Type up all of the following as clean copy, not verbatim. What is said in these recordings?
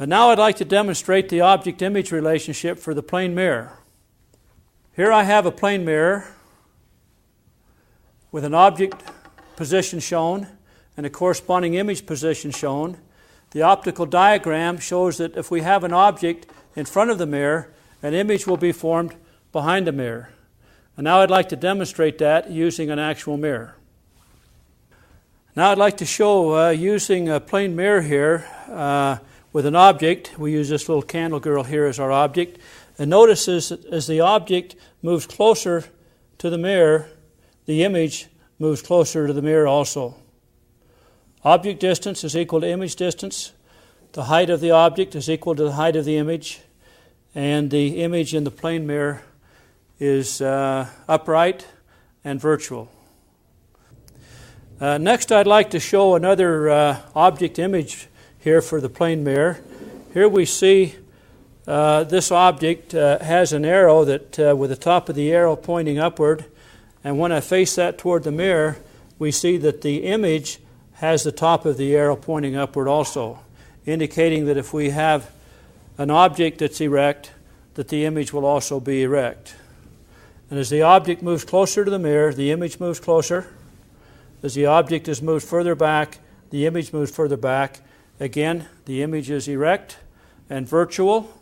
And now I'd like to demonstrate the object-image relationship for the plane mirror. Here I have a plane mirror with an object position shown and a corresponding image position shown. The optical diagram shows that if we have an object in front of the mirror, an image will be formed behind the mirror. And now I'd like to demonstrate that using an actual mirror. Now I'd like to show using a plane mirror here with an object. We use this little candle girl here as our object. And notice as the object moves closer to the mirror, the image moves closer to the mirror also. Object distance is equal to image distance. The height of the object is equal to the height of the image. And the image in the plane mirror is upright and virtual. Next, I'd like to show another object image here for the plane mirror. Here we see this object has an arrow that with the top of the arrow pointing upward, and when I face that toward the mirror, we see that the image has the top of the arrow pointing upward also, indicating that if we have an object that's erect, that the image will also be erect. And as the object moves closer to the mirror, the image moves closer. As the object is moved further back, the image moves further back. Again, the image is erect and virtual,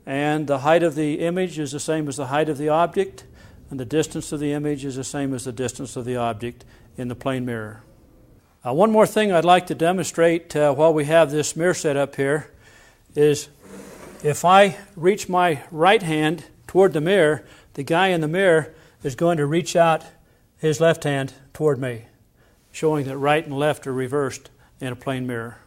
and the height of the image is the same as the height of the object, and the distance of the image is the same as the distance of the object in the plane mirror. One more thing I'd like to demonstrate while we have this mirror set up here is if I reach my right hand toward the mirror, the guy in the mirror is going to reach out his left hand toward me, showing that right and left are reversed in a plane mirror.